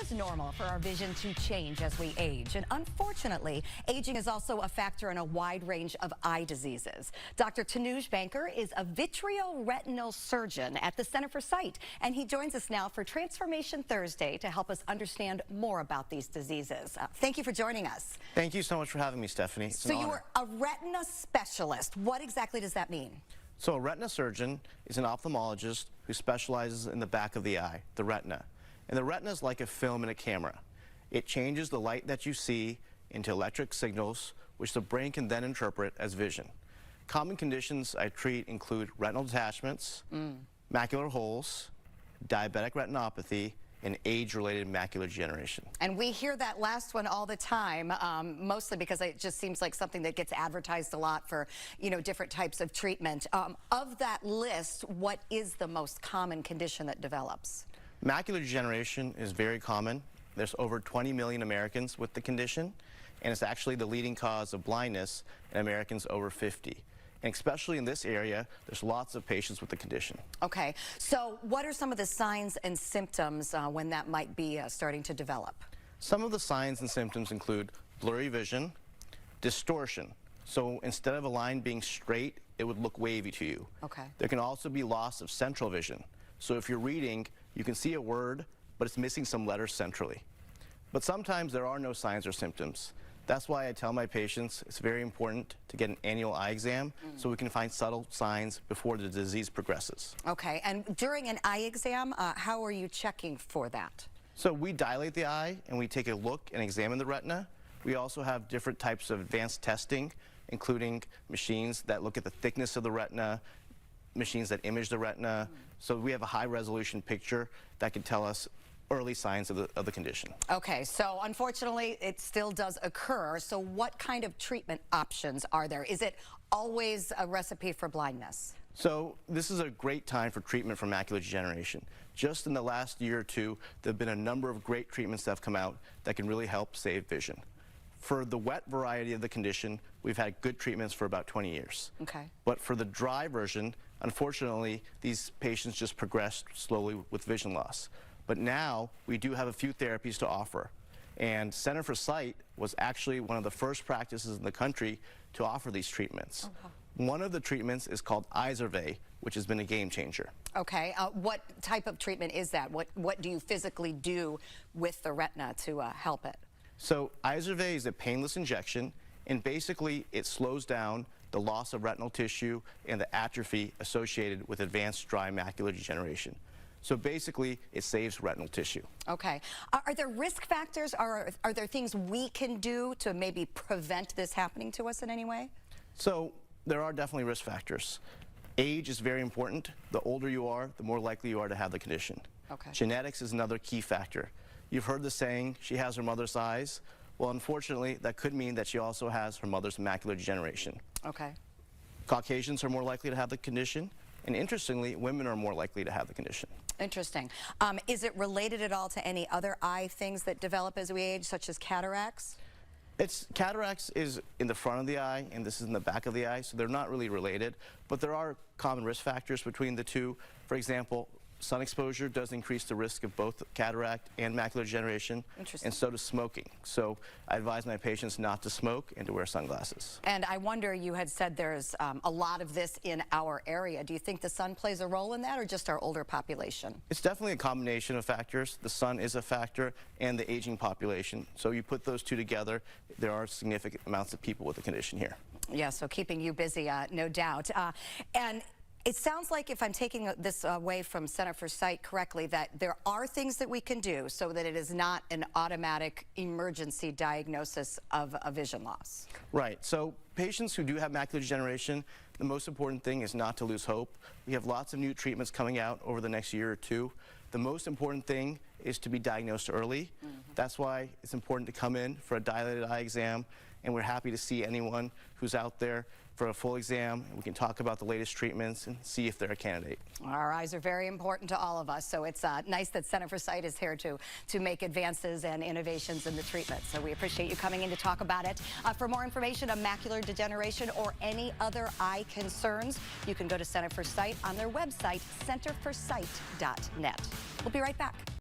is normal for our vision to change as we age, and unfortunately, aging is also a factor in a wide range of eye diseases. Dr. Tanuj Banker is a Vitreo-Retinal Surgeon at the Center for Sight, and he joins us now for Transformation Thursday to help us understand more about these diseases. Thank you for joining us. Thank you so much for having me, Stephanie. It's So you are a retina specialist. What exactly does that mean? So a retina surgeon is an ophthalmologist who specializes in the back of the eye, the retina. And the retina is like a film in a camera. It changes the light that you see into electric signals, which the brain can then interpret as vision. Common conditions I treat include retinal detachments, macular holes, diabetic retinopathy, and age-related macular degeneration. And we hear that last one all the time, mostly because it just seems like something that gets advertised a lot for, different types of treatment. Of that list, what is the most common condition that develops? Macular degeneration is very common. There's over 20 million Americans with the condition, and it's actually the leading cause of blindness in Americans over 50. And especially in this area, there's lots of patients with the condition. Okay, so what are some of the signs and symptoms when that might be starting to develop? Some of the signs and symptoms include blurry vision, distortion. So instead of a line being straight, it would look wavy to you. Okay. There can also be loss of central vision. So if you're reading, you can see a word, but it's missing some letters centrally. But sometimes there are no signs or symptoms. That's why I tell my patients it's very important to get an annual eye exam so we can find subtle signs before the disease progresses. Okay, and during an eye exam, how are you checking for that? So we dilate the eye and we take a look and examine the retina. We also have different types of advanced testing, including machines that look at the thickness of the retina, machines that image the retina. So we have a high resolution picture that can tell us early signs of the condition. Okay, so unfortunately it still does occur. So what kind of treatment options are there? Is it always a recipe for blindness? So this is a great time for treatment for macular degeneration. Just in the last year or two, there have been a number of great treatments that have come out that can really help save vision. For the wet variety of the condition, we've had good treatments for about 20 years. Okay. But for the dry version, unfortunately, these patients just progressed slowly with vision loss. But now we do have a few therapies to offer. And Center for Sight was actually one of the first practices in the country to offer these treatments. One of the treatments is called Izervay, which has been a game changer. Okay, what type of treatment is that? What do you physically do with the retina to help it? So Izervay is a painless injection, and basically it slows down the loss of retinal tissue and the atrophy associated with advanced dry macular degeneration. So basically, it saves retinal tissue. Okay. Are there risk factors? Are there things we can do to maybe prevent this happening to us in any way? So there are definitely risk factors. Age is very important. The older you are, the more likely you are to have the condition. Okay. Genetics is another key factor. You've heard the saying, she has her mother's eyes. Well, unfortunately, that could mean that she also has her mother's macular degeneration. Okay. Caucasians are more likely to have the condition, and interestingly, women are more likely to have the condition. Interesting. Is it related at all to any other eye things that develop as we age, such as cataracts? Cataracts is in the front of the eye, and this is in the back of the eye, so they're not really related, but there are common risk factors between the two. For example, sun exposure does increase the risk of both cataract and macular degeneration, and so does smoking. So I advise my patients not to smoke and to wear sunglasses. And I wonder, you had said there's a lot of this in our area. Do you think the sun plays a role in that, or just our older population? It's definitely a combination of factors. The sun is a factor, and the aging population. So you put those two together, there are significant amounts of people with the condition here. Yeah, so keeping you busy, no doubt. And it sounds like, if I'm taking this away from Center for Sight correctly, that there are things that we can do so that it is not an automatic emergency diagnosis of a vision loss. Right. So patients who do have macular degeneration, the most important thing is not to lose hope. We have lots of new treatments coming out over the next year or two. The most important thing is to be diagnosed early. That's why it's important to come in for a dilated eye exam, and we're happy to see anyone who's out there for a full exam, and we can talk about the latest treatments and see if they're a candidate. Our eyes are very important to all of us, so it's nice that Center for Sight is here to make advances and innovations in the treatment. So we appreciate you coming in to talk about it. For more information on macular degeneration or any other eye concerns, you can go to Center for Sight on their website, centerforsight.net. We'll be right back.